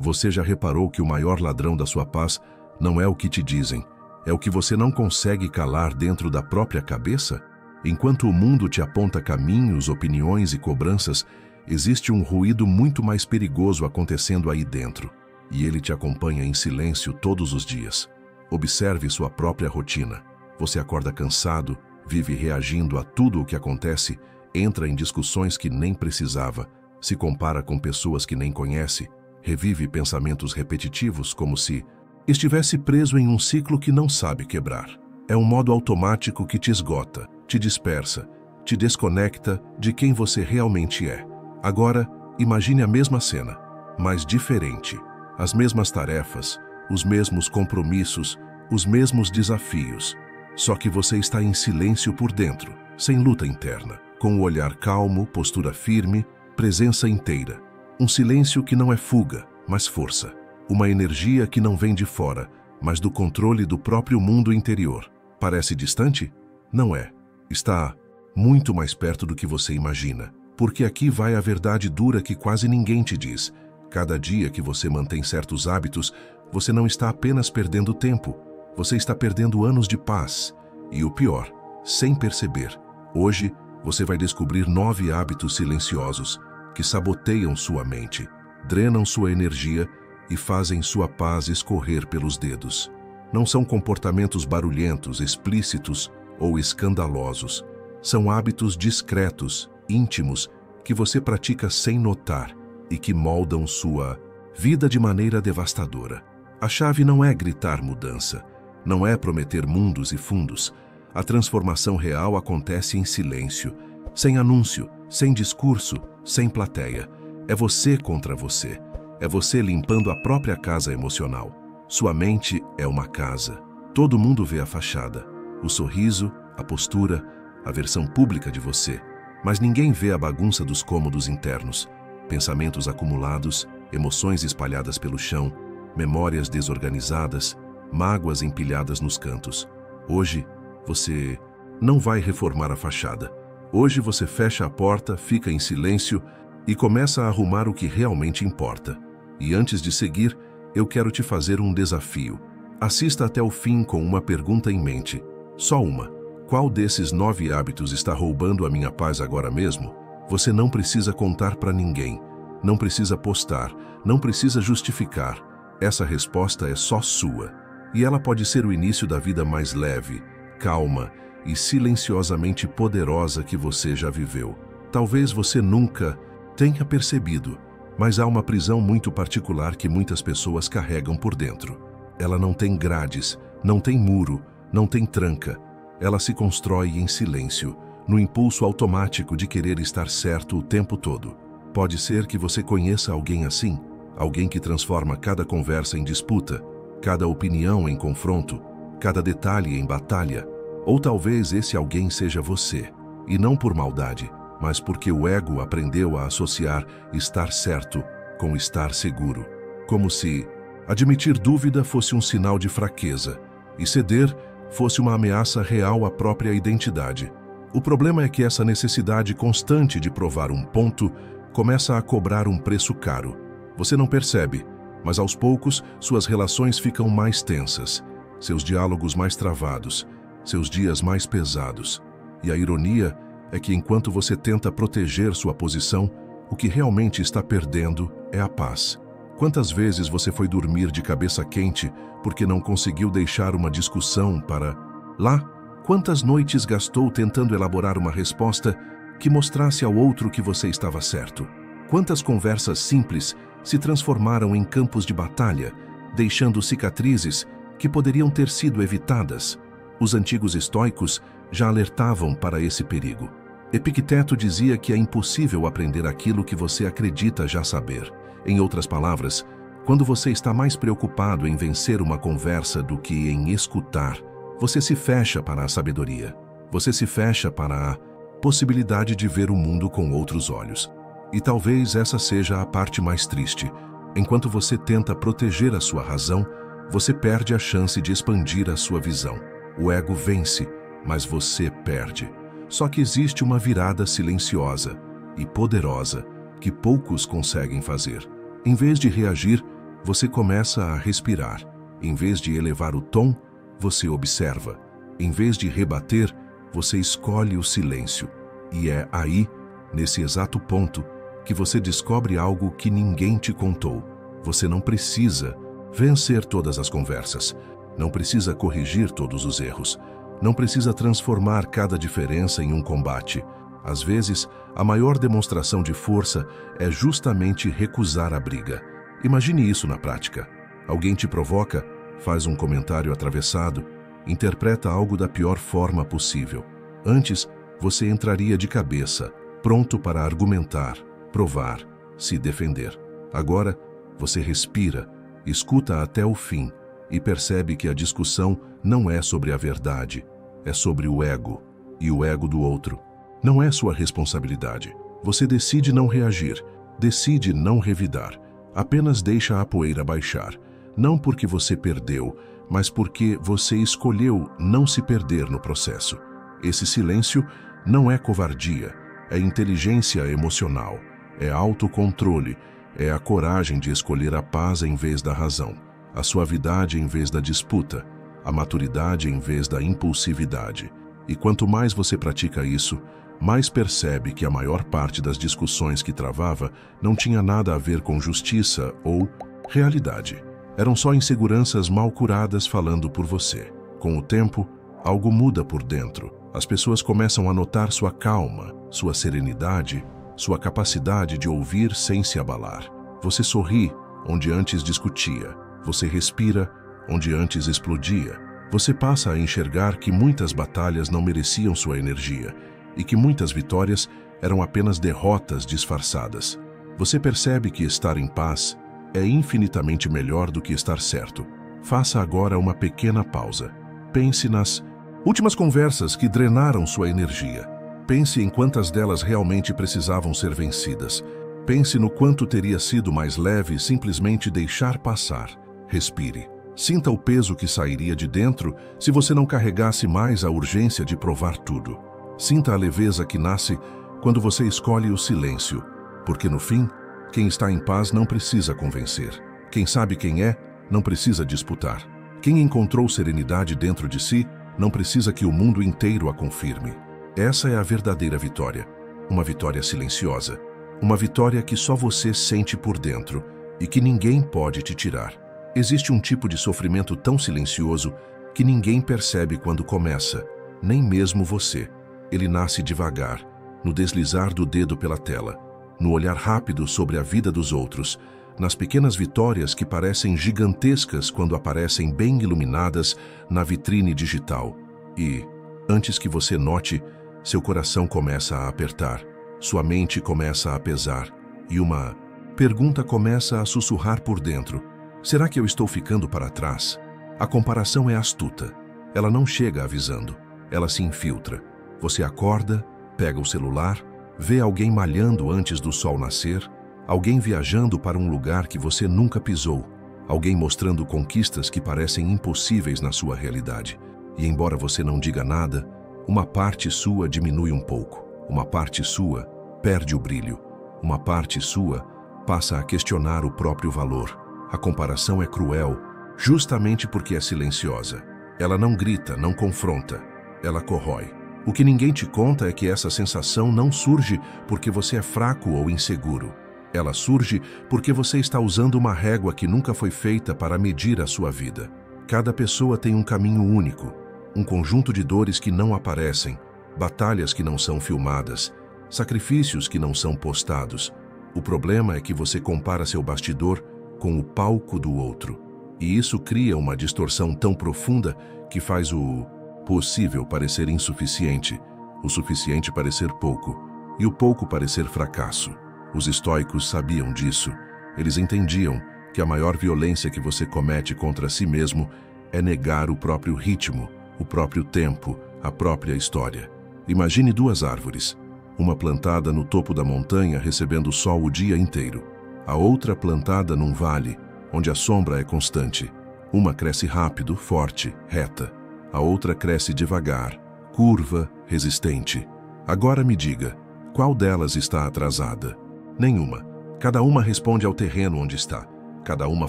Você já reparou que o maior ladrão da sua paz não é o que te dizem, é o que você não consegue calar dentro da própria cabeça? Enquanto o mundo te aponta caminhos, opiniões e cobranças, existe um ruído muito mais perigoso acontecendo aí dentro, e ele te acompanha em silêncio todos os dias. Observe sua própria rotina. Você acorda cansado, vive reagindo a tudo o que acontece, entra em discussões que nem precisava, se compara com pessoas que nem conhece, revive pensamentos repetitivos como se estivesse preso em um ciclo que não sabe quebrar. É um modo automático que te esgota, te dispersa, te desconecta de quem você realmente é. Agora, imagine a mesma cena, mas diferente. As mesmas tarefas, os mesmos compromissos, os mesmos desafios. Só que você está em silêncio por dentro, sem luta interna, com o olhar calmo, postura firme, presença inteira. Um silêncio que não é fuga, mas força. Uma energia que não vem de fora, mas do controle do próprio mundo interior. Parece distante? Não é. Está muito mais perto do que você imagina. Porque aqui vai a verdade dura que quase ninguém te diz. Cada dia que você mantém certos hábitos, você não está apenas perdendo tempo, você está perdendo anos de paz. E o pior, sem perceber, hoje você vai descobrir 9 hábitos silenciosos que saboteiam sua mente, drenam sua energia e fazem sua paz escorrer pelos dedos. Não são comportamentos barulhentos, explícitos ou escandalosos. São hábitos discretos, íntimos, que você pratica sem notar e que moldam sua vida de maneira devastadora. A chave não é gritar mudança, não é prometer mundos e fundos. A transformação real acontece em silêncio, sem anúncio, sem discurso, sem plateia. É você contra você. É você limpando a própria casa emocional. Sua mente é uma casa. Todo mundo vê a fachada, o sorriso, a postura, a versão pública de você. Mas ninguém vê a bagunça dos cômodos internos, pensamentos acumulados, emoções espalhadas pelo chão, memórias desorganizadas, mágoas empilhadas nos cantos. Hoje, você não vai reformar a fachada. Hoje você fecha a porta, fica em silêncio e começa a arrumar o que realmente importa. E antes de seguir, eu quero te fazer um desafio. Assista até o fim com uma pergunta em mente. Só uma. Qual desses 9 hábitos está roubando a minha paz agora mesmo? Você não precisa contar para ninguém. Não precisa postar. Não precisa justificar. Essa resposta é só sua. E ela pode ser o início da vida mais leve, calma e silenciosamente poderosa que você já viveu. Talvez você nunca tenha percebido, mas há uma prisão muito particular que muitas pessoas carregam por dentro. Ela não tem grades, não tem muro, não tem tranca. Ela se constrói em silêncio, no impulso automático de querer estar certo o tempo todo. Pode ser que você conheça alguém assim, alguém que transforma cada conversa em disputa, cada opinião em confronto, cada detalhe em batalha. Ou talvez esse alguém seja você, e não por maldade, mas porque o ego aprendeu a associar estar certo com estar seguro. Como se admitir dúvida fosse um sinal de fraqueza, e ceder fosse uma ameaça real à própria identidade. O problema é que essa necessidade constante de provar um ponto começa a cobrar um preço caro. Você não percebe, mas aos poucos suas relações ficam mais tensas, seus diálogos mais travados, seus dias mais pesados. E a ironia é que enquanto você tenta proteger sua posição, o que realmente está perdendo é a paz. Quantas vezes você foi dormir de cabeça quente porque não conseguiu deixar uma discussão para lá? Quantas noites gastou tentando elaborar uma resposta que mostrasse ao outro que você estava certo? Quantas conversas simples se transformaram em campos de batalha, deixando cicatrizes que poderiam ter sido evitadas? Os antigos estoicos já alertavam para esse perigo. Epicteto dizia que é impossível aprender aquilo que você acredita já saber. Em outras palavras, quando você está mais preocupado em vencer uma conversa do que em escutar, você se fecha para a sabedoria. Você se fecha para a possibilidade de ver o mundo com outros olhos. E talvez essa seja a parte mais triste. Enquanto você tenta proteger a sua razão, você perde a chance de expandir a sua visão. O ego vence, mas você perde. Só que existe uma virada silenciosa e poderosa que poucos conseguem fazer. Em vez de reagir, Você começa a respirar. Em vez de elevar o tom, você observa. Em vez de rebater, você escolhe o silêncio. E é aí, nesse exato ponto, que você descobre algo que ninguém te contou. Você não precisa vencer todas as conversas. Não precisa corrigir todos os erros. Não precisa transformar cada diferença em um combate. Às vezes, a maior demonstração de força é justamente recusar a briga. Imagine isso na prática. Alguém te provoca, faz um comentário atravessado, interpreta algo da pior forma possível. Antes, você entraria de cabeça, pronto para argumentar, provar, se defender. Agora, você respira, escuta até o fim e percebe que a discussão não é sobre a verdade, é sobre o ego e o ego do outro. Não é sua responsabilidade. Você decide não reagir, decide não revidar. Apenas deixa a poeira baixar. Não porque você perdeu, mas porque você escolheu não se perder no processo. Esse silêncio não é covardia, é inteligência emocional, é autocontrole, é a coragem de escolher a paz em vez da razão, a suavidade em vez da disputa, a maturidade em vez da impulsividade. E quanto mais você pratica isso, mais percebe que a maior parte das discussões que travava não tinha nada a ver com justiça ou realidade. Eram só inseguranças mal curadas falando por você. Com o tempo, algo muda por dentro. As pessoas começam a notar sua calma, sua serenidade, sua capacidade de ouvir sem se abalar. Você sorri onde antes discutia. Você respira onde antes explodia. Você passa a enxergar que muitas batalhas não mereciam sua energia e que muitas vitórias eram apenas derrotas disfarçadas. Você percebe que estar em paz é infinitamente melhor do que estar certo. Faça agora uma pequena pausa. Pense nas últimas conversas que drenaram sua energia. Pense em quantas delas realmente precisavam ser vencidas. Pense no quanto teria sido mais leve simplesmente deixar passar. Respire. Sinta o peso que sairia de dentro se você não carregasse mais a urgência de provar tudo. Sinta a leveza que nasce quando você escolhe o silêncio, porque no fim, quem está em paz não precisa convencer. Quem sabe quem é, não precisa disputar. Quem encontrou serenidade dentro de si, não precisa que o mundo inteiro a confirme. Essa é a verdadeira vitória. Uma vitória silenciosa. Uma vitória que só você sente por dentro e que ninguém pode te tirar. Existe um tipo de sofrimento tão silencioso que ninguém percebe quando começa, nem mesmo você. Ele nasce devagar, no deslizar do dedo pela tela, no olhar rápido sobre a vida dos outros, nas pequenas vitórias que parecem gigantescas quando aparecem bem iluminadas na vitrine digital. E, antes que você note, seu coração começa a apertar, sua mente começa a pesar e uma pergunta começa a sussurrar por dentro. Será que eu estou ficando para trás? A comparação é astuta. Ela não chega avisando, ela se infiltra. Você acorda, pega o celular, vê alguém malhando antes do sol nascer, alguém viajando para um lugar que você nunca pisou, alguém mostrando conquistas que parecem impossíveis na sua realidade. E embora você não diga nada, uma parte sua diminui um pouco, uma parte sua perde o brilho, uma parte sua passa a questionar o próprio valor. A comparação é cruel, justamente porque é silenciosa. Ela não grita, não confronta, ela corrói. O que ninguém te conta é que essa sensação não surge porque você é fraco ou inseguro. Ela surge porque você está usando uma régua que nunca foi feita para medir a sua vida. Cada pessoa tem um caminho único, um conjunto de dores que não aparecem, batalhas que não são filmadas, sacrifícios que não são postados. O problema é que você compara seu bastidor com o palco do outro. E isso cria uma distorção tão profunda que faz o possível parecer insuficiente, o suficiente parecer pouco, e o pouco parecer fracasso. Os estoicos sabiam disso. Eles entendiam que a maior violência que você comete contra si mesmo é negar o próprio ritmo, o próprio tempo, a própria história. Imagine duas árvores, uma plantada no topo da montanha recebendo sol o dia inteiro, a outra plantada num vale, onde a sombra é constante. Uma cresce rápido, forte, reta. A outra cresce devagar, curva, resistente. Agora me diga, qual delas está atrasada? Nenhuma. Cada uma responde ao terreno onde está. Cada uma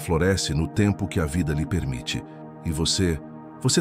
floresce no tempo que a vida lhe permite. E você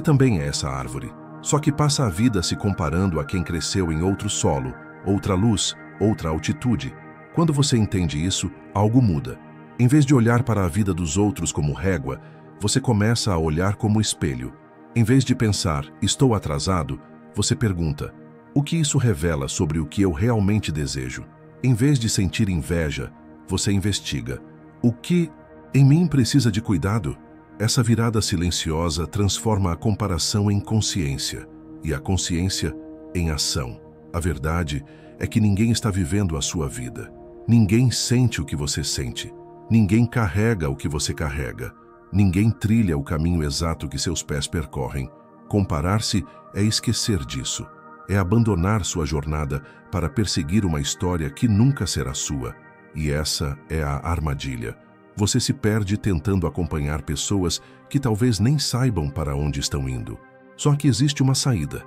também é essa árvore. Só que passa a vida se comparando a quem cresceu em outro solo, outra luz, outra altitude. Quando você entende isso, algo muda. Em vez de olhar para a vida dos outros como régua, você começa a olhar como espelho. Em vez de pensar, estou atrasado, você pergunta, o que isso revela sobre o que eu realmente desejo? Em vez de sentir inveja, você investiga. O que em mim precisa de cuidado? Essa virada silenciosa transforma a comparação em consciência e a consciência em ação. A verdade é que ninguém está vivendo a sua vida. Ninguém sente o que você sente. Ninguém carrega o que você carrega. Ninguém trilha o caminho exato que seus pés percorrem. Comparar-se é esquecer disso. É abandonar sua jornada para perseguir uma história que nunca será sua. E essa é a armadilha. Você se perde tentando acompanhar pessoas que talvez nem saibam para onde estão indo. Só que existe uma saída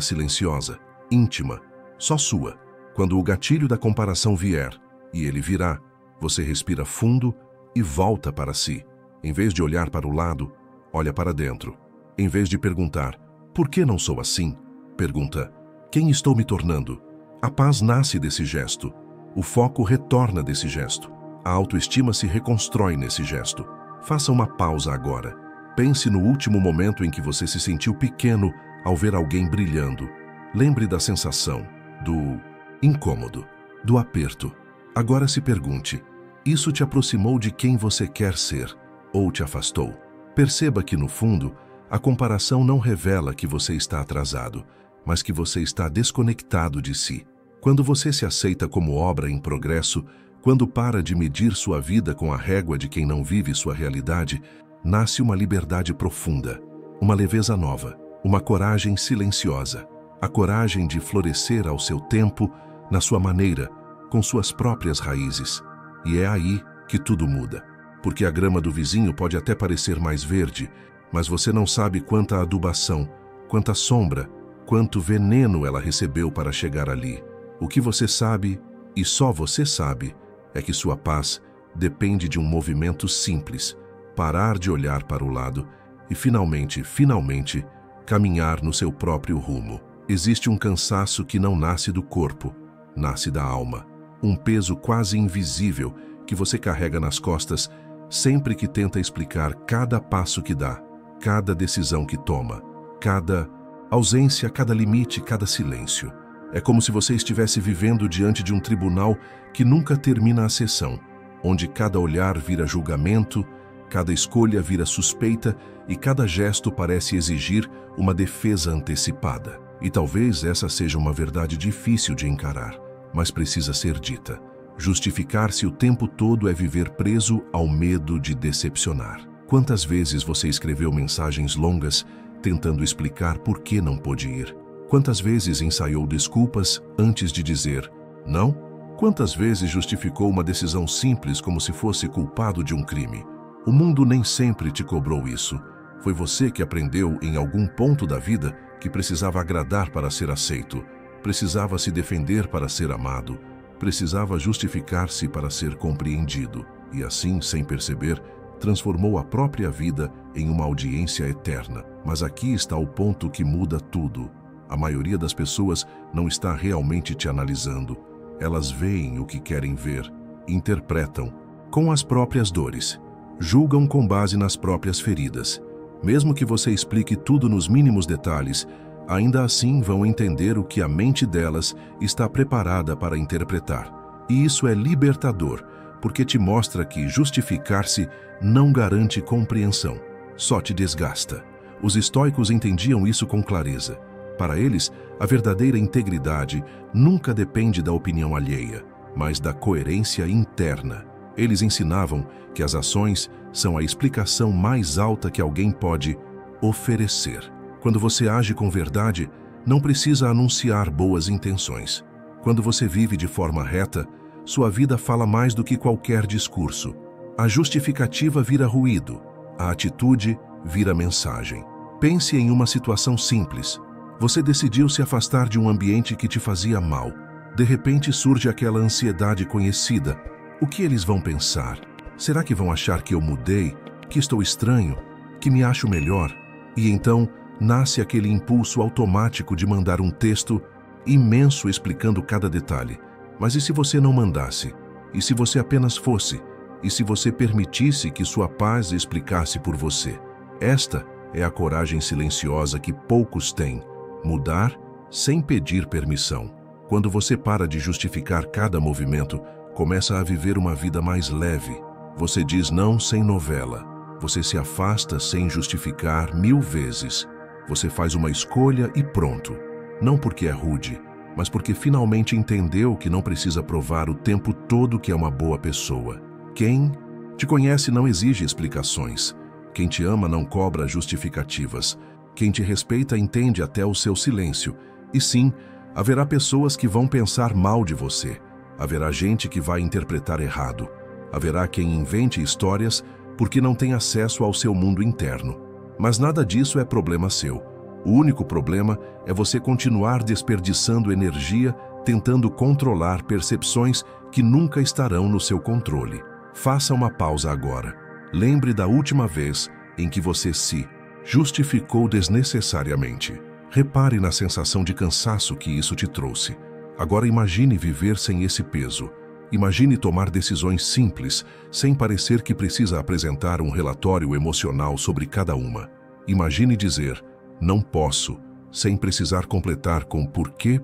silenciosa, íntima, só sua. Quando o gatilho da comparação vier, e ele virá, você respira fundo e volta para si. Em vez de olhar para o lado, olha para dentro. Em vez de perguntar, por que não sou assim? Pergunta, quem estou me tornando? A paz nasce desse gesto. O foco retorna desse gesto. A autoestima se reconstrói nesse gesto. Faça uma pausa agora. Pense no último momento em que você se sentiu pequeno ao ver alguém brilhando. Lembre da sensação, do incômodo, do aperto. Agora se pergunte, isso te aproximou de quem você quer ser ou te afastou? Perceba que, no fundo, a comparação não revela que você está atrasado, mas que você está desconectado de si. Quando você se aceita como obra em progresso, quando para de medir sua vida com a régua de quem não vive sua realidade, nasce uma liberdade profunda, uma leveza nova, uma coragem silenciosa, a coragem de florescer ao seu tempo, na sua maneira, com suas próprias raízes. E é aí que tudo muda. Porque a grama do vizinho pode até parecer mais verde, mas você não sabe quanta adubação, quanta sombra, quanto veneno ela recebeu para chegar ali. O que você sabe, e só você sabe, é que sua paz depende de um movimento simples, parar de olhar para o lado e finalmente, caminhar no seu próprio rumo. Existe um cansaço que não nasce do corpo, nasce da alma. Um peso quase invisível que você carrega nas costas sempre que tenta explicar cada passo que dá, cada decisão que toma, cada ausência, cada limite, cada silêncio. É como se você estivesse vivendo diante de um tribunal que nunca termina a sessão, onde cada olhar vira julgamento, cada escolha vira suspeita e cada gesto parece exigir uma defesa antecipada. E talvez essa seja uma verdade difícil de encarar, mas precisa ser dita. Justificar-se o tempo todo é viver preso ao medo de decepcionar. Quantas vezes você escreveu mensagens longas tentando explicar por que não pôde ir? Quantas vezes ensaiou desculpas antes de dizer não? Quantas vezes justificou uma decisão simples como se fosse culpado de um crime? O mundo nem sempre te cobrou isso. Foi você que aprendeu em algum ponto da vida que precisava agradar para ser aceito, precisava se defender para ser amado, precisava justificar-se para ser compreendido. E assim, sem perceber, transformou a própria vida em uma audiência eterna. Mas aqui está o ponto que muda tudo. A maioria das pessoas não está realmente te analisando. Elas veem o que querem ver, interpretam com as próprias dores, julgam com base nas próprias feridas. Mesmo que você explique tudo nos mínimos detalhes, ainda assim vão entender o que a mente delas está preparada para interpretar. E isso é libertador, porque te mostra que justificar-se não garante compreensão, só te desgasta. Os estoicos entendiam isso com clareza. Para eles, a verdadeira integridade nunca depende da opinião alheia, mas da coerência interna. Eles ensinavam que as ações são a explicação mais alta que alguém pode oferecer. Quando você age com verdade, não precisa anunciar boas intenções. Quando você vive de forma reta, sua vida fala mais do que qualquer discurso. A justificativa vira ruído, a atitude vira mensagem. Pense em uma situação simples. Você decidiu se afastar de um ambiente que te fazia mal. De repente surge aquela ansiedade conhecida. O que eles vão pensar? Será que vão achar que eu mudei, que estou estranho, que me acho melhor? E então nasce aquele impulso automático de mandar um texto imenso explicando cada detalhe. Mas e se você não mandasse? E se você apenas fosse? E se você permitisse que sua paz explicasse por você? Esta é a coragem silenciosa que poucos têm. Mudar sem pedir permissão. Quando você para de justificar cada movimento, começa a viver uma vida mais leve. Você diz não sem novela. Você se afasta sem justificar 1000 vezes. Você faz uma escolha e pronto. Não porque é rude, mas porque finalmente entendeu que não precisa provar o tempo todo que é uma boa pessoa. Quem te conhece não exige explicações. Quem te ama não cobra justificativas. Quem te respeita entende até o seu silêncio. E sim, haverá pessoas que vão pensar mal de você. Haverá gente que vai interpretar errado. Haverá quem invente histórias porque não tem acesso ao seu mundo interno. Mas nada disso é problema seu. O único problema é você continuar desperdiçando energia tentando controlar percepções que nunca estarão no seu controle. Faça uma pausa agora. Lembre da última vez em que você se justificou desnecessariamente. Repare na sensação de cansaço que isso te trouxe. Agora imagine viver sem esse peso. Imagine tomar decisões simples, sem parecer que precisa apresentar um relatório emocional sobre cada uma. Imagine dizer, não posso, sem precisar completar com porquê.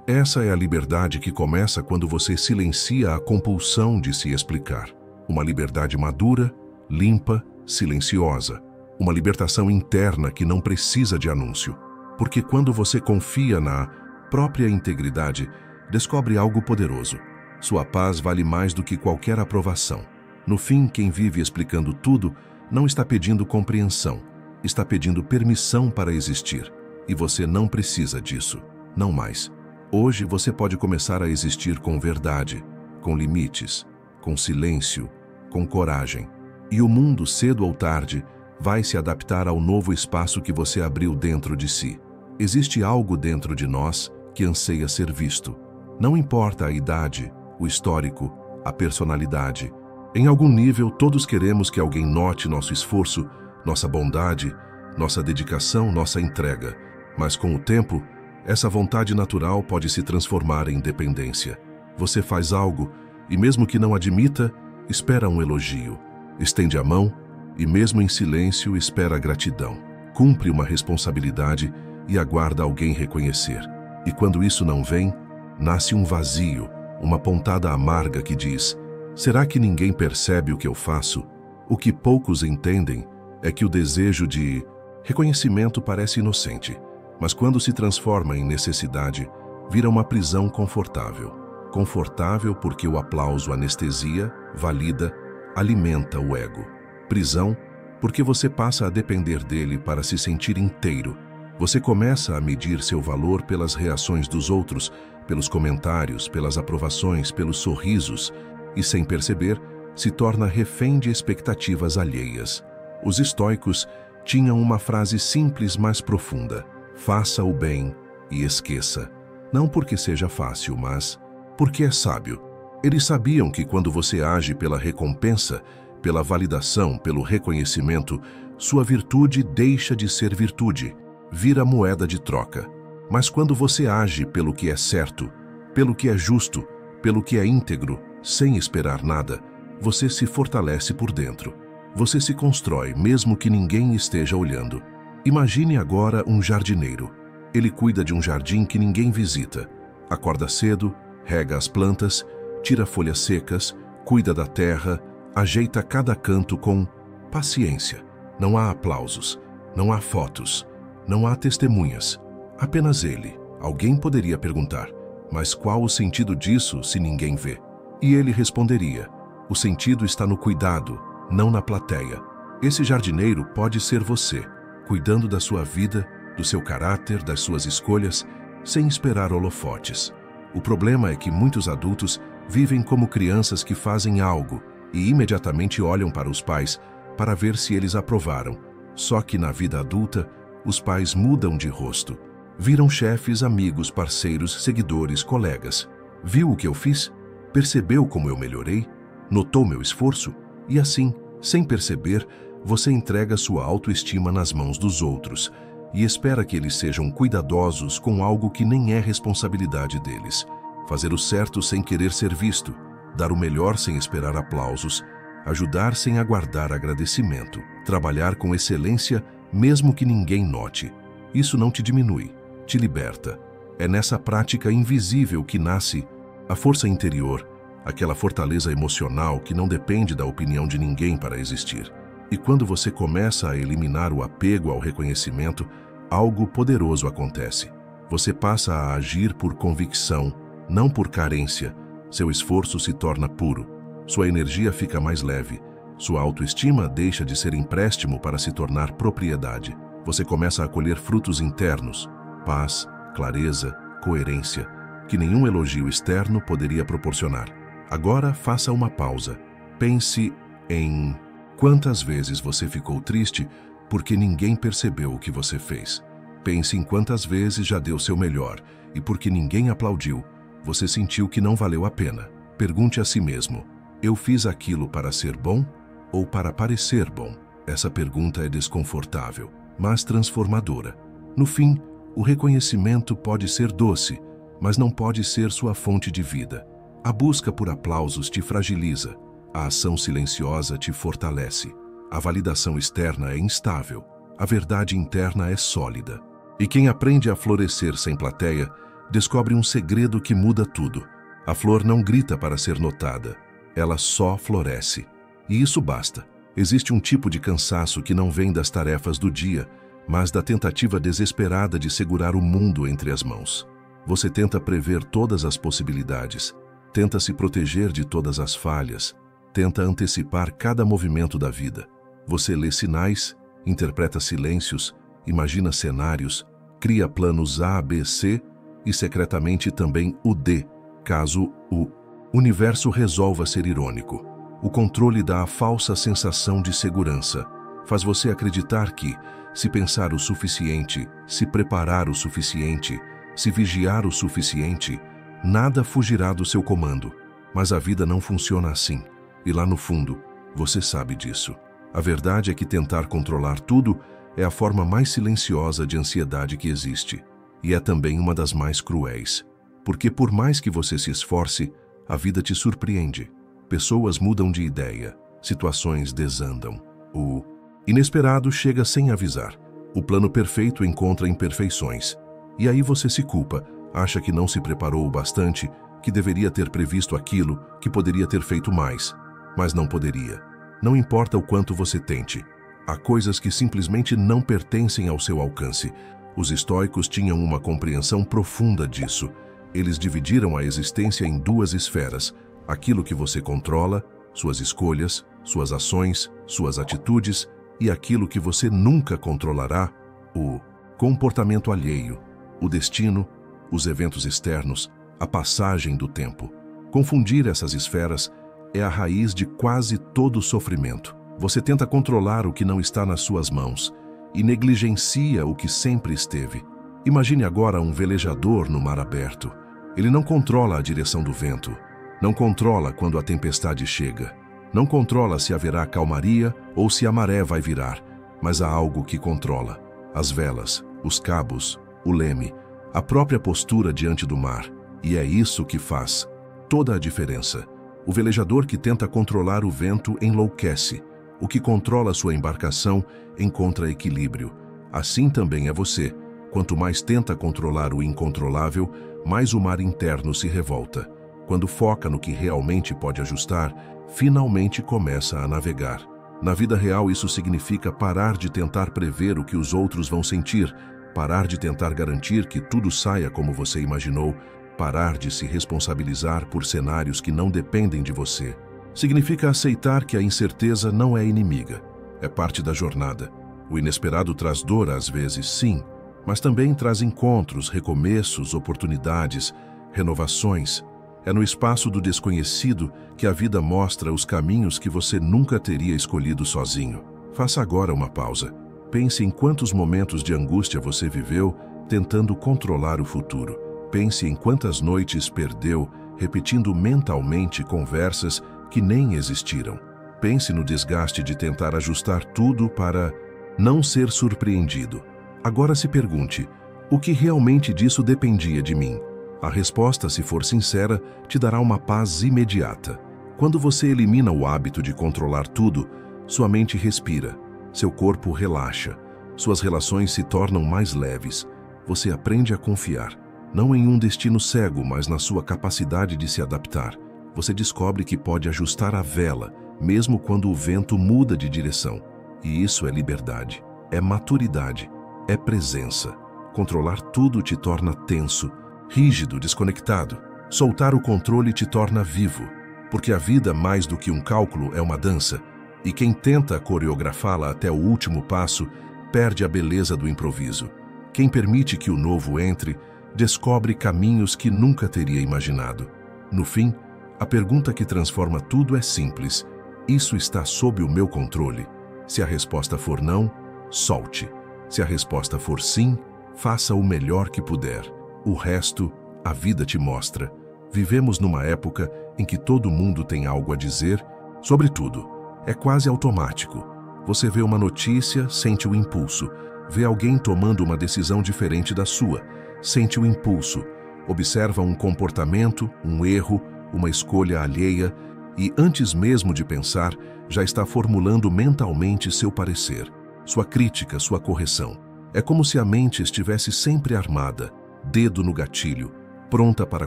Essa é a liberdade que começa quando você silencia a compulsão de se explicar. Uma liberdade madura, limpa, silenciosa. Uma libertação interna que não precisa de anúncio. Porque quando você confia na própria integridade, descobre algo poderoso. Sua paz vale mais do que qualquer aprovação. No fim, quem vive explicando tudo não está pedindo compreensão, está pedindo permissão para existir. E você não precisa disso, não mais. Hoje você pode começar a existir com verdade, com limites, com silêncio, com coragem. E o mundo, cedo ou tarde, vai se adaptar ao novo espaço que você abriu dentro de si. Existe algo dentro de nós que anseia ser visto. Não importa a idade, o histórico, a personalidade. Em algum nível, todos queremos que alguém note nosso esforço, nossa bondade, nossa dedicação, nossa entrega. Mas com o tempo, essa vontade natural pode se transformar em dependência. Você faz algo e, mesmo que não admita, espera um elogio. Estende a mão e, mesmo em silêncio, espera gratidão. Cumpre uma responsabilidade e aguarda alguém reconhecer. E quando isso não vem, nasce um vazio, uma pontada amarga que diz: será que ninguém percebe o que eu faço? O que poucos entendem é que o desejo de reconhecimento parece inocente, mas quando se transforma em necessidade, vira uma prisão confortável. Confortável porque o aplauso anestesia, valida, alimenta o ego. Prisão porque você passa a depender dele para se sentir inteiro. Você começa a medir seu valor pelas reações dos outros, pelos comentários, pelas aprovações, pelos sorrisos, e sem perceber, se torna refém de expectativas alheias. Os estoicos tinham uma frase simples, mas profunda: faça o bem e esqueça. Não porque seja fácil, mas porque é sábio. Eles sabiam que quando você age pela recompensa, pela validação, pelo reconhecimento, sua virtude deixa de ser virtude, vira moeda de troca. Mas quando você age pelo que é certo, pelo que é justo, pelo que é íntegro, sem esperar nada, você se fortalece por dentro. Você se constrói, mesmo que ninguém esteja olhando. Imagine agora um jardineiro. Ele cuida de um jardim que ninguém visita. Acorda cedo, rega as plantas, tira folhas secas, cuida da terra, ajeita cada canto com paciência. Não há aplausos, não há fotos, não há testemunhas. Apenas ele. Alguém poderia perguntar: mas qual o sentido disso se ninguém vê? E ele responderia: o sentido está no cuidado, não na plateia. Esse jardineiro pode ser você, cuidando da sua vida, do seu caráter, das suas escolhas, sem esperar holofotes. O problema é que muitos adultos vivem como crianças que fazem algo e imediatamente olham para os pais para ver se eles aprovaram. Só que na vida adulta, os pais mudam de rosto. Viram chefes, amigos, parceiros, seguidores, colegas. Viu o que eu fiz? Percebeu como eu melhorei? Notou meu esforço? E assim, sem perceber, você entrega sua autoestima nas mãos dos outros e espera que eles sejam cuidadosos com algo que nem é responsabilidade deles. Fazer o certo sem querer ser visto, dar o melhor sem esperar aplausos, ajudar sem aguardar agradecimento, trabalhar com excelência mesmo que ninguém note. Isso não te diminui, te liberta. É nessa prática invisível que nasce a força interior, aquela fortaleza emocional que não depende da opinião de ninguém para existir. E quando você começa a eliminar o apego ao reconhecimento, algo poderoso acontece. Você passa a agir por convicção, não por carência. Seu esforço se torna puro. Sua energia fica mais leve. Sua autoestima deixa de ser empréstimo para se tornar propriedade. Você começa a colher frutos internos, paz, clareza, coerência, que nenhum elogio externo poderia proporcionar. Agora faça uma pausa. Pense em quantas vezes você ficou triste porque ninguém percebeu o que você fez. Pense em quantas vezes já deu seu melhor e porque ninguém aplaudiu, você sentiu que não valeu a pena. Pergunte a si mesmo: eu fiz aquilo para ser bom ou para parecer bom? Essa pergunta é desconfortável, mas transformadora. No fim, o reconhecimento pode ser doce, mas não pode ser sua fonte de vida. A busca por aplausos te fragiliza. A ação silenciosa te fortalece. A validação externa é instável. A verdade interna é sólida. E quem aprende a florescer sem plateia, descobre um segredo que muda tudo. A flor não grita para ser notada. Ela só floresce. E isso basta. Existe um tipo de cansaço que não vem das tarefas do dia, mas da tentativa desesperada de segurar o mundo entre as mãos. Você tenta prever todas as possibilidades, tenta se proteger de todas as falhas, tenta antecipar cada movimento da vida. Você lê sinais, interpreta silêncios, imagina cenários, cria planos A, B, C e secretamente também o D, caso o universo resolva ser irônico. O controle dá a falsa sensação de segurança. Faz você acreditar que, se pensar o suficiente, se preparar o suficiente, se vigiar o suficiente, nada fugirá do seu comando. Mas a vida não funciona assim. E lá no fundo, você sabe disso. A verdade é que tentar controlar tudo é a forma mais silenciosa de ansiedade que existe. E é também uma das mais cruéis. Porque por mais que você se esforce, a vida te surpreende. Pessoas mudam de ideia, situações desandam. O inesperado chega sem avisar. O plano perfeito encontra imperfeições. E aí você se culpa, acha que não se preparou o bastante, que deveria ter previsto aquilo, que poderia ter feito mais. Mas não poderia. Não importa o quanto você tente. Há coisas que simplesmente não pertencem ao seu alcance. Os estoicos tinham uma compreensão profunda disso. Eles dividiram a existência em duas esferas: aquilo que você controla, suas escolhas, suas ações, suas atitudes, e aquilo que você nunca controlará, o comportamento alheio, o destino, os eventos externos, a passagem do tempo. Confundir essas esferas é a raiz de quase todo sofrimento. Você tenta controlar o que não está nas suas mãos e negligencia o que sempre esteve. Imagine agora um velejador no mar aberto. Ele não controla a direção do vento, não controla quando a tempestade chega, não controla se haverá calmaria ou se a maré vai virar, mas há algo que controla: as velas, os cabos, o leme, a própria postura diante do mar. E é isso que faz toda a diferença. O velejador que tenta controlar o vento enlouquece. O que controla sua embarcação encontra equilíbrio. Assim também é você. Quanto mais tenta controlar o incontrolável, mais o mar interno se revolta. Quando foca no que realmente pode ajustar, finalmente começa a navegar. Na vida real, isso significa parar de tentar prever o que os outros vão sentir, parar de tentar garantir que tudo saia como você imaginou, parar de se responsabilizar por cenários que não dependem de você. Significa aceitar que a incerteza não é inimiga, é parte da jornada. O inesperado traz dor às vezes, sim, mas também traz encontros, recomeços, oportunidades, renovações. É no espaço do desconhecido que a vida mostra os caminhos que você nunca teria escolhido sozinho. Faça agora uma pausa. Pense em quantos momentos de angústia você viveu tentando controlar o futuro. Pense em quantas noites perdeu repetindo mentalmente conversas que nem existiram. Pense no desgaste de tentar ajustar tudo para não ser surpreendido. Agora se pergunte, o que realmente disso dependia de mim? A resposta, se for sincera, te dará uma paz imediata. Quando você elimina o hábito de controlar tudo, sua mente respira, seu corpo relaxa, suas relações se tornam mais leves. Você aprende a confiar, não em um destino cego, mas na sua capacidade de se adaptar. Você descobre que pode ajustar a vela, mesmo quando o vento muda de direção. E isso é liberdade, é maturidade, é presença. Controlar tudo te torna tenso, rígido, desconectado. Soltar o controle te torna vivo, porque a vida, mais do que um cálculo, é uma dança, e quem tenta coreografá-la até o último passo perde a beleza do improviso. Quem permite que o novo entre, descobre caminhos que nunca teria imaginado. No fim, a pergunta que transforma tudo é simples: isso está sob o meu controle? Se a resposta for não, solte. Se a resposta for sim, faça o melhor que puder. O resto, a vida te mostra. Vivemos numa época em que todo mundo tem algo a dizer sobre tudo. É quase automático. Você vê uma notícia, sente o impulso. Vê alguém tomando uma decisão diferente da sua, sente o impulso. Observa um comportamento, um erro, uma escolha alheia e, antes mesmo de pensar, já está formulando mentalmente seu parecer, sua crítica, sua correção. É como se a mente estivesse sempre armada, dedo no gatilho, pronta para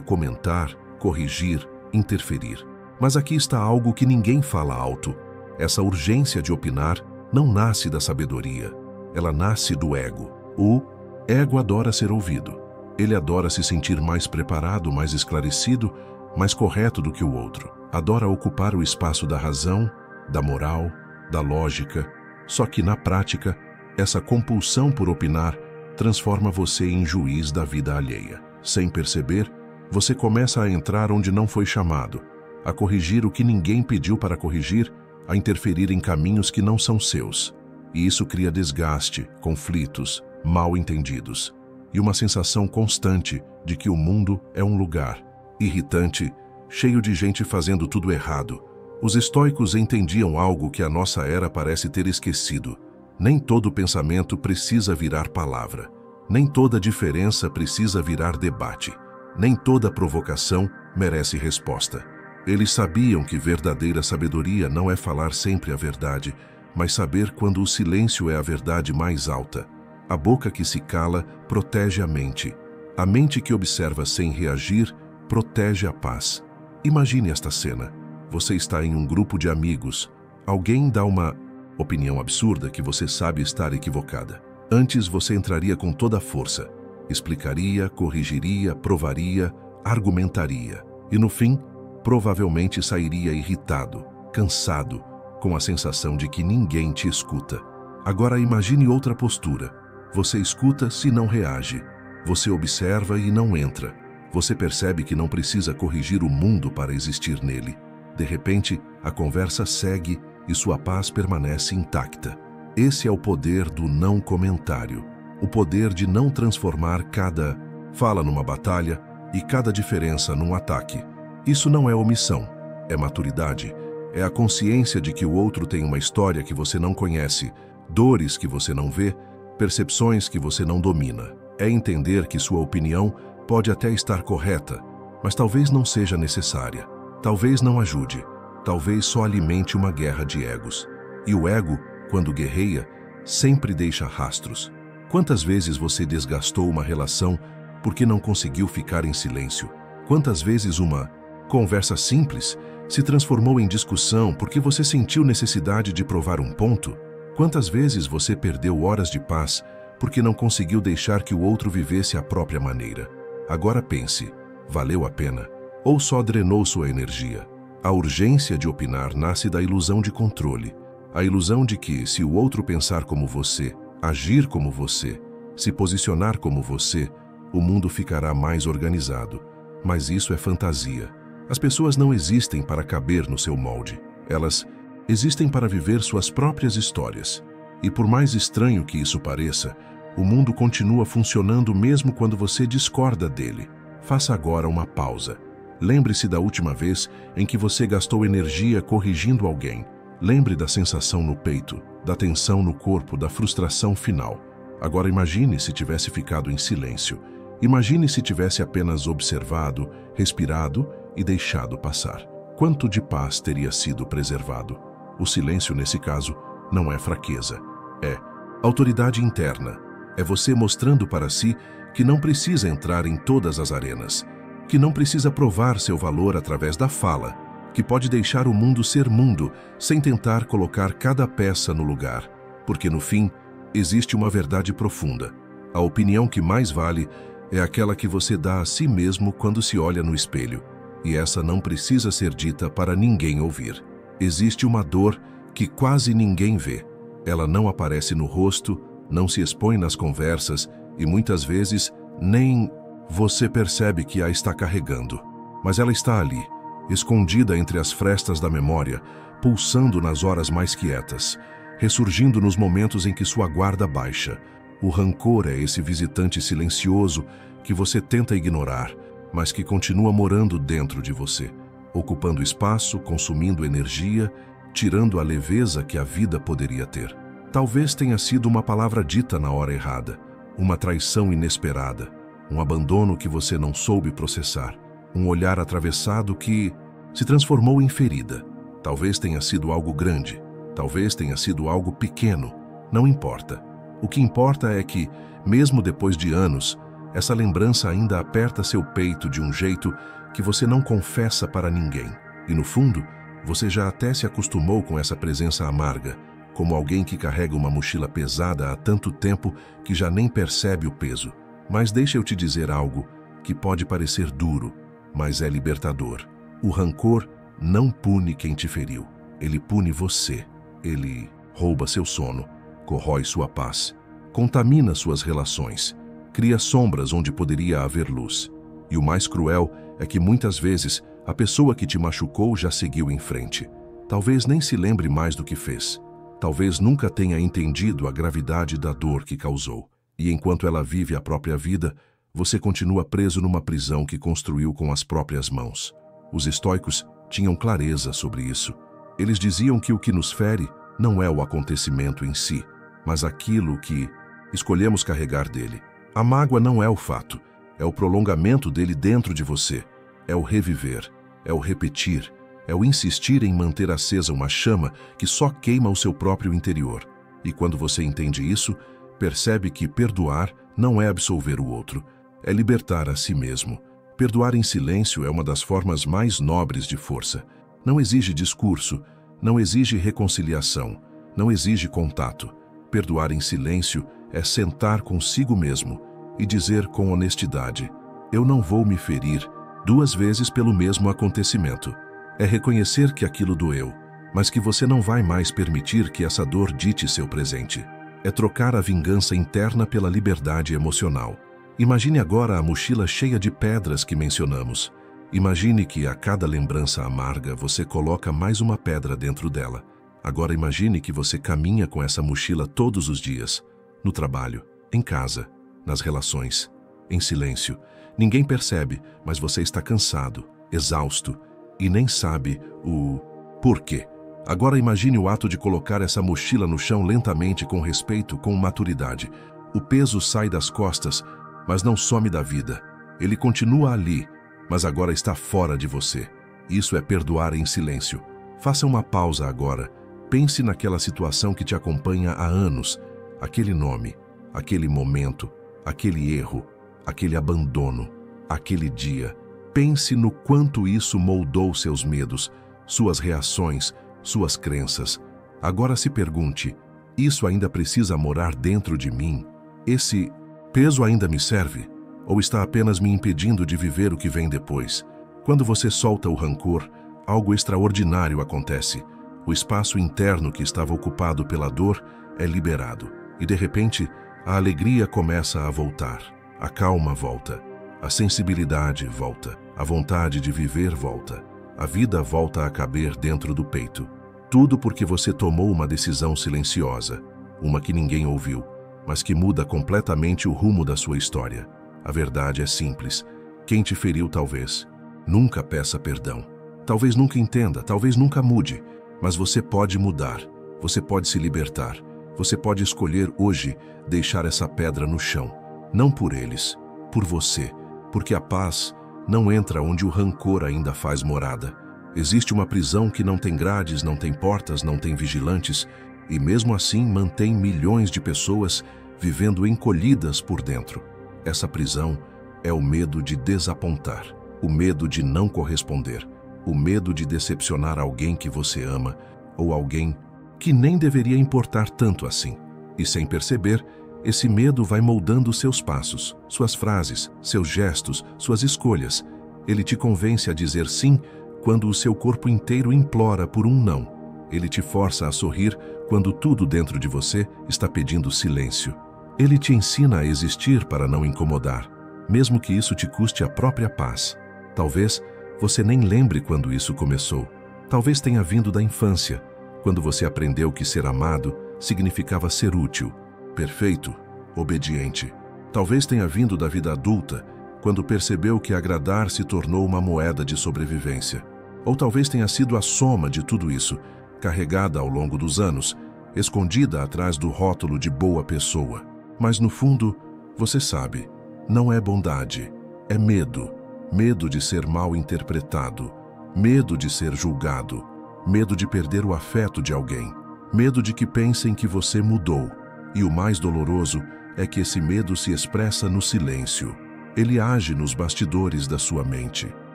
comentar, corrigir, interferir. Mas aqui está algo que ninguém fala alto. Essa urgência de opinar não nasce da sabedoria, ela nasce do ego. O ego adora ser ouvido. Ele adora se sentir mais preparado, mais esclarecido, mais correto do que o outro. Adora ocupar o espaço da razão, da moral, da lógica. Só que, na prática, essa compulsão por opinar transforma você em juiz da vida alheia. Sem perceber, você começa a entrar onde não foi chamado, a corrigir o que ninguém pediu para corrigir, a interferir em caminhos que não são seus. E isso cria desgaste, conflitos, mal-entendidos e uma sensação constante de que o mundo é um lugar irritante, cheio de gente fazendo tudo errado. Os estoicos entendiam algo que a nossa era parece ter esquecido. Nem todo pensamento precisa virar palavra. Nem toda diferença precisa virar debate. Nem toda provocação merece resposta. Eles sabiam que verdadeira sabedoria não é falar sempre a verdade, mas saber quando o silêncio é a verdade mais alta. A boca que se cala protege a mente. A mente que observa sem reagir protege a paz. Imagine esta cena. Você está em um grupo de amigos. Alguém dá uma opinião absurda que você sabe estar equivocada. Antes você entraria com toda a força. Explicaria, corrigiria, provaria, argumentaria. E no fim, provavelmente sairia irritado, cansado, com a sensação de que ninguém te escuta. Agora imagine outra postura. Você escuta se não reage. Você observa e não entra. Você percebe que não precisa corrigir o mundo para existir nele. De repente, a conversa segue e sua paz permanece intacta. Esse é o poder do não comentário. O poder de não transformar cada fala numa batalha e cada diferença num ataque. Isso não é omissão, é maturidade. É a consciência de que o outro tem uma história que você não conhece, dores que você não vê, percepções que você não domina. É entender que sua opinião pode até estar correta, mas talvez não seja necessária. Talvez não ajude. Talvez só alimente uma guerra de egos. E o ego, quando guerreia, sempre deixa rastros. Quantas vezes você desgastou uma relação porque não conseguiu ficar em silêncio? Quantas vezes uma conversa simples se transformou em discussão porque você sentiu necessidade de provar um ponto? Quantas vezes você perdeu horas de paz porque não conseguiu deixar que o outro vivesse à própria maneira? Agora pense, valeu a pena? Ou só drenou sua energia? A urgência de opinar nasce da ilusão de controle. A ilusão de que, se o outro pensar como você, agir como você, se posicionar como você, o mundo ficará mais organizado. Mas isso é fantasia. As pessoas não existem para caber no seu molde. Elas existem para viver suas próprias histórias. E por mais estranho que isso pareça, o mundo continua funcionando mesmo quando você discorda dele. Faça agora uma pausa. Lembre-se da última vez em que você gastou energia corrigindo alguém. Lembre da sensação no peito, da tensão no corpo, da frustração final. Agora imagine se tivesse ficado em silêncio. Imagine se tivesse apenas observado, respirado e deixado passar. Quanto de paz teria sido preservado? O silêncio, nesse caso, não é fraqueza. É autoridade interna. É você mostrando para si que não precisa entrar em todas as arenas, que não precisa provar seu valor através da fala, que pode deixar o mundo ser mundo sem tentar colocar cada peça no lugar, porque no fim existe uma verdade profunda. A opinião que mais vale é aquela que você dá a si mesmo quando se olha no espelho, e essa não precisa ser dita para ninguém ouvir. Existe uma dor que quase ninguém vê. Ela não aparece no rosto, não se expõe nas conversas e muitas vezes nem você percebe que a está carregando. Mas ela está ali, escondida entre as frestas da memória, pulsando nas horas mais quietas, ressurgindo nos momentos em que sua guarda baixa. O rancor é esse visitante silencioso que você tenta ignorar, mas que continua morando dentro de você, ocupando espaço, consumindo energia, tirando a leveza que a vida poderia ter. Talvez tenha sido uma palavra dita na hora errada, uma traição inesperada, um abandono que você não soube processar, um olhar atravessado que se transformou em ferida. Talvez tenha sido algo grande, talvez tenha sido algo pequeno, não importa. O que importa é que, mesmo depois de anos, essa lembrança ainda aperta seu peito de um jeito que você não confessa para ninguém. E no fundo, você já até se acostumou com essa presença amarga, como alguém que carrega uma mochila pesada há tanto tempo que já nem percebe o peso. Mas deixa eu te dizer algo que pode parecer duro, mas é libertador. O rancor não pune quem te feriu. Ele pune você. Ele rouba seu sono, corrói sua paz, contamina suas relações, cria sombras onde poderia haver luz. E o mais cruel é que muitas vezes a pessoa que te machucou já seguiu em frente. Talvez nem se lembre mais do que fez. Talvez nunca tenha entendido a gravidade da dor que causou. E enquanto ela vive a própria vida, você continua preso numa prisão que construiu com as próprias mãos. Os estoicos tinham clareza sobre isso. Eles diziam que o que nos fere não é o acontecimento em si, mas aquilo que escolhemos carregar dele. A mágoa não é o fato, é o prolongamento dele dentro de você. É o reviver, é o repetir, é o insistir em manter acesa uma chama que só queima o seu próprio interior. E quando você entende isso, percebe que perdoar não é absolver o outro, é libertar a si mesmo. Perdoar em silêncio é uma das formas mais nobres de força. Não exige discurso, não exige reconciliação, não exige contato. Perdoar em silêncio é sentar consigo mesmo e dizer com honestidade: eu não vou me ferir 2 vezes pelo mesmo acontecimento. É reconhecer que aquilo doeu, mas que você não vai mais permitir que essa dor dite seu presente. É trocar a vingança interna pela liberdade emocional. Imagine agora a mochila cheia de pedras que mencionamos. Imagine que a cada lembrança amarga você coloca mais uma pedra dentro dela. Agora imagine que você caminha com essa mochila todos os dias, no trabalho, em casa, nas relações, em silêncio. Ninguém percebe, mas você está cansado, exausto e nem sabe o porquê. Agora imagine o ato de colocar essa mochila no chão lentamente, com respeito, com maturidade. O peso sai das costas, mas não some da vida. Ele continua ali, mas agora está fora de você. Isso é perdoar em silêncio. Faça uma pausa agora. Pense naquela situação que te acompanha há anos. Aquele nome, aquele momento, aquele erro, aquele abandono, aquele dia. Pense no quanto isso moldou seus medos, suas reações, suas crenças. Agora se pergunte: isso ainda precisa morar dentro de mim? Esse peso ainda me serve? Ou está apenas me impedindo de viver o que vem depois? Quando você solta o rancor, algo extraordinário acontece. O espaço interno que estava ocupado pela dor é liberado. E de repente, a alegria começa a voltar. A calma volta. A sensibilidade volta. A vontade de viver volta. A vida volta a caber dentro do peito. Tudo porque você tomou uma decisão silenciosa, uma que ninguém ouviu, mas que muda completamente o rumo da sua história. A verdade é simples. Quem te feriu talvez Nunca peça perdão. Talvez nunca entenda, talvez nunca mude, mas você pode mudar. Você pode se libertar. Você pode escolher hoje deixar essa pedra no chão. Não por eles, por você. Porque a paz não entra onde o rancor ainda faz morada. Existe uma prisão que não tem grades, não tem portas, não tem vigilantes, e mesmo assim mantém milhões de pessoas vivendo encolhidas por dentro. Essa prisão é o medo de desapontar, o medo de não corresponder, o medo de decepcionar alguém que você ama ou alguém que nem deveria importar tanto assim. E sem perceber, esse medo vai moldando seus passos, suas frases, seus gestos, suas escolhas. Ele te convence a dizer sim quando o seu corpo inteiro implora por um não. Ele te força a sorrir quando tudo dentro de você está pedindo silêncio. Ele te ensina a existir para não incomodar, mesmo que isso te custe a própria paz. Talvez você nem lembre quando isso começou. Talvez tenha vindo da infância, quando você aprendeu que ser amado significava ser útil, perfeito, obediente. Talvez tenha vindo da vida adulta, quando percebeu que agradar se tornou uma moeda de sobrevivência. Ou talvez tenha sido a soma de tudo isso, carregada ao longo dos anos, escondida atrás do rótulo de boa pessoa. Mas no fundo, você sabe, não é bondade, é medo. Medo de ser mal interpretado, medo de ser julgado, medo de perder o afeto de alguém, medo de que pensem que você mudou. E o mais doloroso é que esse medo se expressa no silêncio. Ele age nos bastidores da sua mente.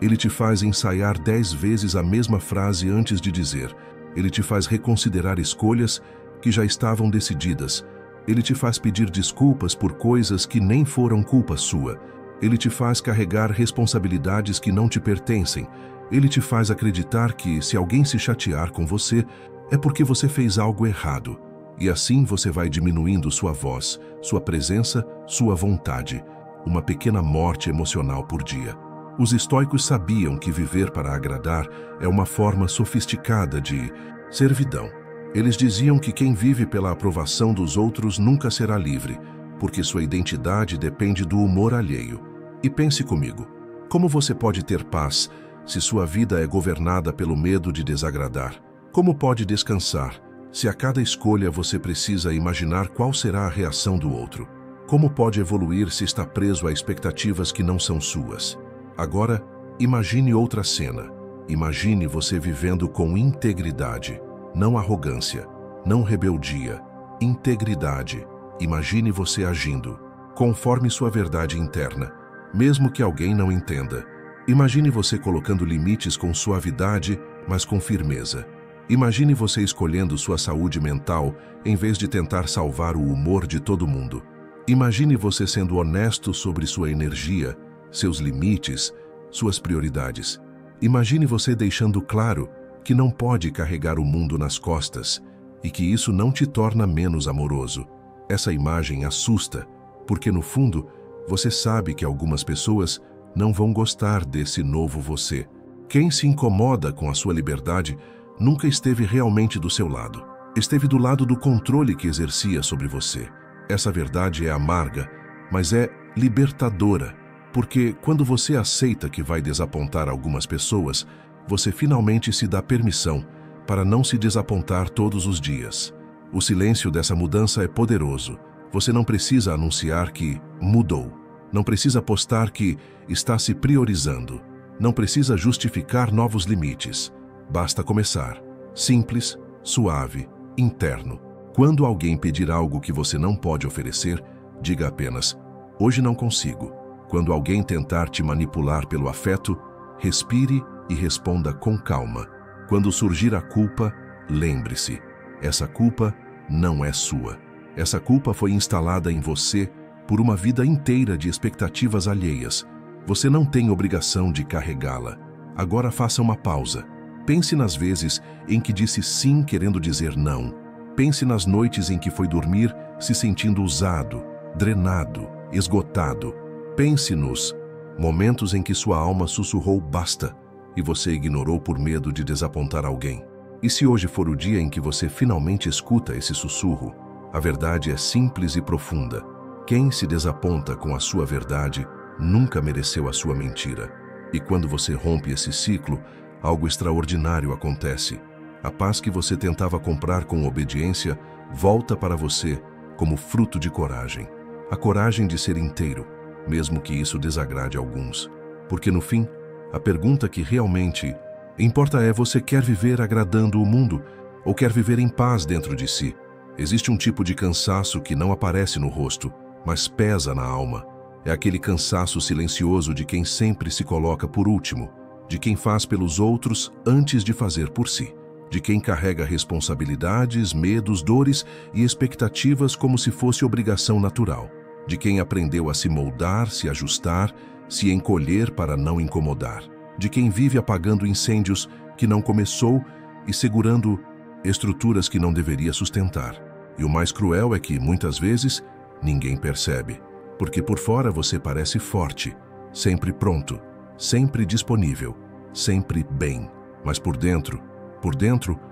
Ele te faz ensaiar 10 vezes a mesma frase antes de dizer. Ele te faz reconsiderar escolhas que já estavam decididas. Ele te faz pedir desculpas por coisas que nem foram culpa sua. Ele te faz carregar responsabilidades que não te pertencem. Ele te faz acreditar que, se alguém se chatear com você, é porque você fez algo errado. E assim você vai diminuindo sua voz, sua presença, sua vontade. Uma pequena morte emocional por dia. Os estoicos sabiam que viver para agradar é uma forma sofisticada de servidão. Eles diziam que quem vive pela aprovação dos outros nunca será livre, porque sua identidade depende do humor alheio. E pense comigo, como você pode ter paz se sua vida é governada pelo medo de desagradar? Como pode descansar se a cada escolha você precisa imaginar qual será a reação do outro? Como pode evoluir se está preso a expectativas que não são suas? Agora, imagine outra cena. Imagine você vivendo com integridade, não arrogância, não rebeldia, integridade. Imagine você agindo conforme sua verdade interna, mesmo que alguém não entenda. Imagine você colocando limites com suavidade, mas com firmeza. Imagine você escolhendo sua saúde mental em vez de tentar salvar o humor de todo mundo. Imagine você sendo honesto sobre sua energia, seus limites, suas prioridades. Imagine você deixando claro que não pode carregar o mundo nas costas e que isso não te torna menos amoroso. Essa imagem assusta, porque no fundo, você sabe que algumas pessoas não vão gostar desse novo você. Quem se incomoda com a sua liberdade nunca esteve realmente do seu lado. Esteve do lado do controle que exercia sobre você. Essa verdade é amarga, mas é libertadora, porque quando você aceita que vai desapontar algumas pessoas, você finalmente se dá permissão para não se desapontar todos os dias. O silêncio dessa mudança é poderoso. Você não precisa anunciar que mudou. Não precisa postar que está se priorizando. Não precisa justificar novos limites. Basta começar. Simples, suave, interno. Quando alguém pedir algo que você não pode oferecer, diga apenas, hoje não consigo. Quando alguém tentar te manipular pelo afeto, respire e responda com calma. Quando surgir a culpa, lembre-se, essa culpa não é sua. Essa culpa foi instalada em você por uma vida inteira de expectativas alheias. Você não tem obrigação de carregá-la. Agora faça uma pausa. Pense nas vezes em que disse sim querendo dizer não. Pense nas noites em que foi dormir se sentindo usado, drenado, esgotado. Pense nos momentos em que sua alma sussurrou basta e você ignorou por medo de desapontar alguém. E se hoje for o dia em que você finalmente escuta esse sussurro, a verdade é simples e profunda. Quem se desaponta com a sua verdade nunca mereceu a sua mentira. E quando você rompe esse ciclo, algo extraordinário acontece. A paz que você tentava comprar com obediência volta para você como fruto de coragem. A coragem de ser inteiro, mesmo que isso desagrade alguns. Porque no fim, a pergunta que realmente importa é: você quer viver agradando o mundo ou quer viver em paz dentro de si? Existe um tipo de cansaço que não aparece no rosto, mas pesa na alma. É aquele cansaço silencioso de quem sempre se coloca por último, de quem faz pelos outros antes de fazer por si, de quem carrega responsabilidades, medos, dores e expectativas como se fosse obrigação natural, de quem aprendeu a se moldar, se ajustar, se encolher para não incomodar, de quem vive apagando incêndios que não começou e segurando estruturas que não deveria sustentar. E o mais cruel é que, muitas vezes, ninguém percebe, porque por fora você parece forte, sempre pronto, sempre disponível, sempre bem. Mas por dentro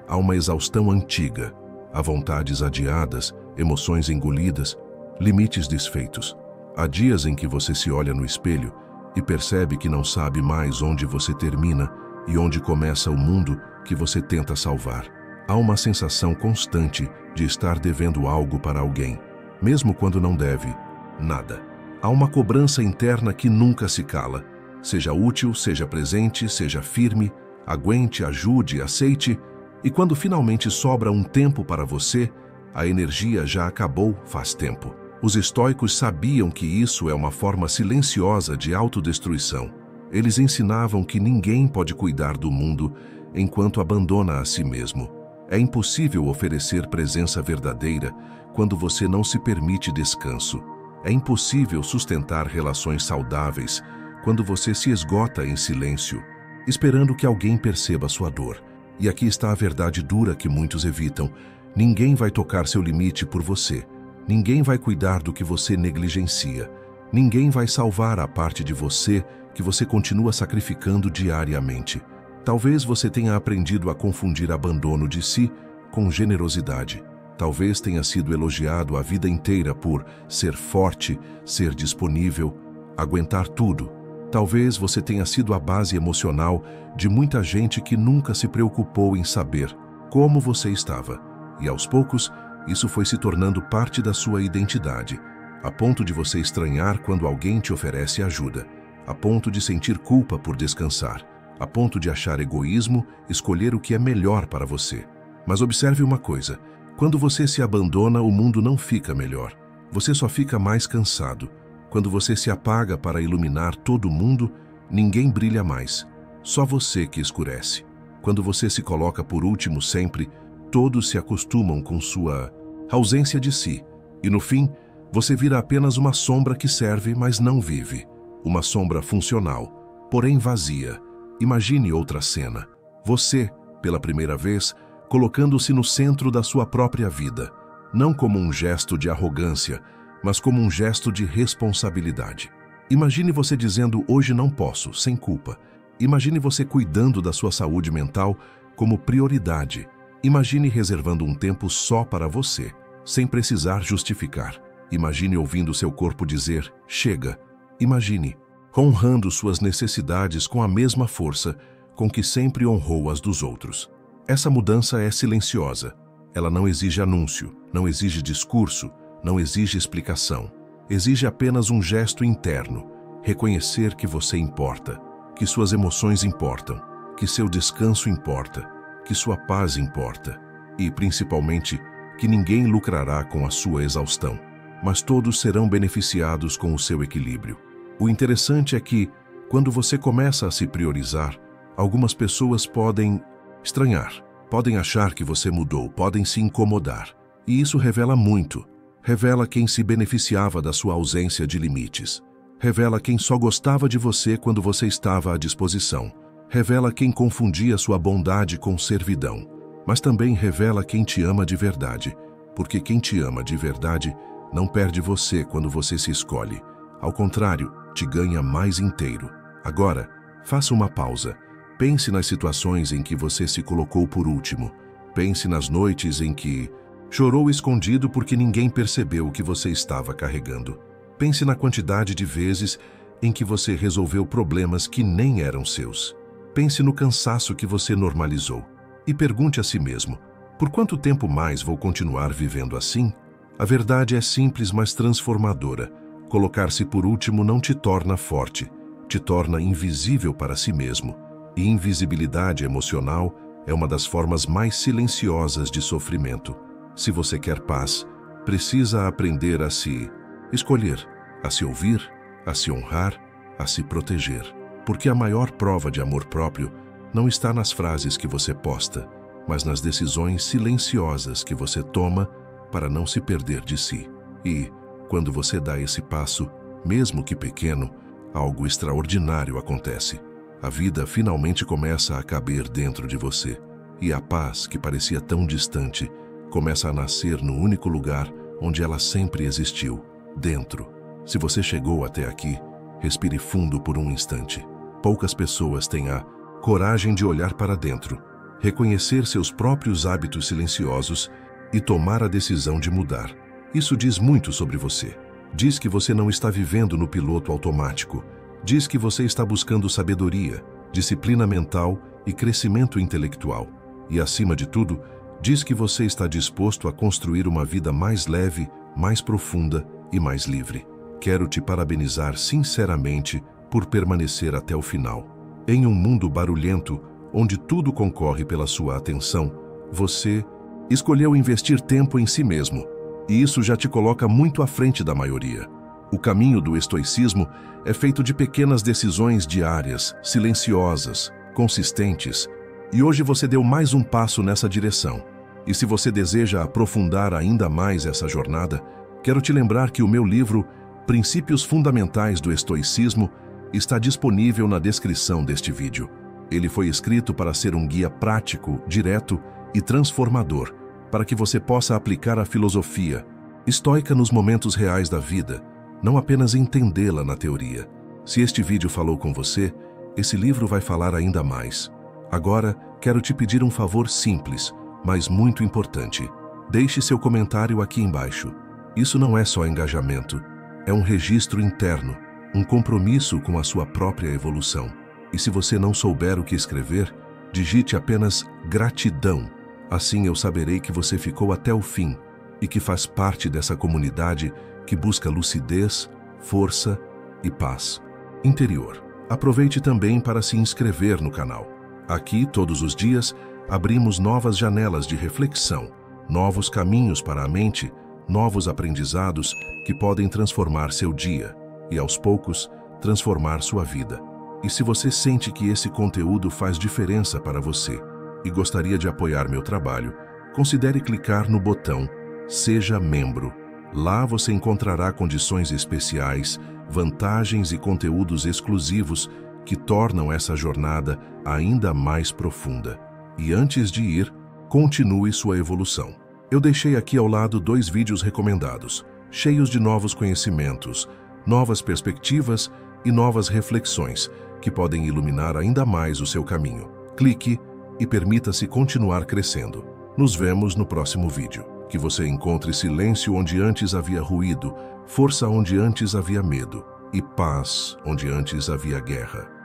há uma exaustão antiga, há vontades adiadas, emoções engolidas, limites desfeitos. Há dias em que você se olha no espelho e percebe que não sabe mais onde você termina e onde começa o mundo que você tenta salvar. Há uma sensação constante de estar devendo algo para alguém, mesmo quando não deve nada. Há uma cobrança interna que nunca se cala. Seja útil, seja presente, seja firme, aguente, ajude, aceite. E quando finalmente sobra um tempo para você, a energia já acabou faz tempo. Os estoicos sabiam que isso é uma forma silenciosa de autodestruição. Eles ensinavam que ninguém pode cuidar do mundo enquanto abandona a si mesmo. É impossível oferecer presença verdadeira quando você não se permite descanso. É impossível sustentar relações saudáveis quando você se esgota em silêncio, esperando que alguém perceba sua dor. E aqui está a verdade dura que muitos evitam: ninguém vai tocar seu limite por você. Ninguém vai cuidar do que você negligencia. Ninguém vai salvar a parte de você que você continua sacrificando diariamente. Talvez você tenha aprendido a confundir abandono de si com generosidade. Talvez tenha sido elogiado a vida inteira por ser forte, ser disponível, aguentar tudo. Talvez você tenha sido a base emocional de muita gente que nunca se preocupou em saber como você estava. E aos poucos, isso foi se tornando parte da sua identidade, a ponto de você estranhar quando alguém te oferece ajuda, a ponto de sentir culpa por descansar, a ponto de achar egoísmo escolher o que é melhor para você. Mas observe uma coisa: quando você se abandona, o mundo não fica melhor. Você só fica mais cansado. Quando você se apaga para iluminar todo mundo, ninguém brilha mais. Só você que escurece. Quando você se coloca por último sempre, todos se acostumam com sua ausência de si. E no fim, você vira apenas uma sombra que serve, mas não vive. Uma sombra funcional, porém vazia. Imagine outra cena. Você, pela primeira vez, colocando-se no centro da sua própria vida, não como um gesto de arrogância, mas como um gesto de responsabilidade. Imagine você dizendo: hoje não posso, sem culpa. Imagine você cuidando da sua saúde mental como prioridade. Imagine reservando um tempo só para você, sem precisar justificar. Imagine ouvindo seu corpo dizer: chega. Imagine honrando suas necessidades com a mesma força com que sempre honrou as dos outros. Essa mudança é silenciosa. Ela não exige anúncio, não exige discurso, não exige explicação. Exige apenas um gesto interno: reconhecer que você importa, que suas emoções importam, que seu descanso importa, que sua paz importa e, principalmente, que ninguém lucrará com a sua exaustão, mas todos serão beneficiados com o seu equilíbrio. O interessante é que, quando você começa a se priorizar, algumas pessoas podem estranhar, podem achar que você mudou, podem se incomodar. E isso revela muito. Revela quem se beneficiava da sua ausência de limites. Revela quem só gostava de você quando você estava à disposição. Revela quem confundia sua bondade com servidão. Mas também revela quem te ama de verdade, porque quem te ama de verdade não perde você quando você se escolhe. Ao contrário, te ganha mais inteiro. Agora, faça uma pausa. Pense nas situações em que você se colocou por último. Pense nas noites em que chorou escondido porque ninguém percebeu o que você estava carregando. Pense na quantidade de vezes em que você resolveu problemas que nem eram seus. Pense no cansaço que você normalizou e pergunte a si mesmo: por quanto tempo mais vou continuar vivendo assim? A verdade é simples, mas transformadora. Colocar-se por último não te torna forte, te torna invisível para si mesmo. E invisibilidade emocional é uma das formas mais silenciosas de sofrimento. Se você quer paz, precisa aprender a se escolher, a se ouvir, a se honrar, a se proteger. Porque a maior prova de amor próprio não está nas frases que você posta, mas nas decisões silenciosas que você toma para não se perder de si. E, quando você dá esse passo, mesmo que pequeno, algo extraordinário acontece. A vida finalmente começa a caber dentro de você. E a paz, que parecia tão distante, começa a nascer no único lugar onde ela sempre existiu, dentro. Se você chegou até aqui, respire fundo por um instante. Poucas pessoas têm a coragem de olhar para dentro, reconhecer seus próprios hábitos silenciosos e tomar a decisão de mudar. Isso diz muito sobre você. Diz que você não está vivendo no piloto automático. Diz que você está buscando sabedoria, disciplina mental e crescimento intelectual. E, acima de tudo, diz que você está disposto a construir uma vida mais leve, mais profunda e mais livre. Quero te parabenizar sinceramente por permanecer até o final. Em um mundo barulhento, onde tudo concorre pela sua atenção, você escolheu investir tempo em si mesmo, e isso já te coloca muito à frente da maioria. O caminho do estoicismo é feito de pequenas decisões diárias, silenciosas, consistentes, e hoje você deu mais um passo nessa direção. E se você deseja aprofundar ainda mais essa jornada, quero te lembrar que o meu livro, Princípios Fundamentais do Estoicismo, está disponível na descrição deste vídeo. Ele foi escrito para ser um guia prático, direto e transformador, para que você possa aplicar a filosofia estoica nos momentos reais da vida, não apenas entendê-la na teoria. Se este vídeo falou com você, esse livro vai falar ainda mais. Agora, quero te pedir um favor simples, mas muito importante. Deixe seu comentário aqui embaixo. Isso não é só engajamento, é um registro interno, um compromisso com a sua própria evolução. E se você não souber o que escrever, digite apenas gratidão. Assim eu saberei que você ficou até o fim e que faz parte dessa comunidade que busca lucidez, força e paz interior. Aproveite também para se inscrever no canal. Aqui, todos os dias, abrimos novas janelas de reflexão, novos caminhos para a mente, novos aprendizados que podem transformar seu dia e, aos poucos, transformar sua vida. E se você sente que esse conteúdo faz diferença para você e gostaria de apoiar meu trabalho, considere clicar no botão Seja Membro. Lá você encontrará condições especiais, vantagens e conteúdos exclusivos que tornam essa jornada ainda mais profunda. E antes de ir, continue sua evolução. Eu deixei aqui ao lado 2 vídeos recomendados, cheios de novos conhecimentos, novas perspectivas e novas reflexões que podem iluminar ainda mais o seu caminho. Clique e permita-se continuar crescendo. Nos vemos no próximo vídeo. Que você encontre silêncio onde antes havia ruído, força onde antes havia medo e paz onde antes havia guerra.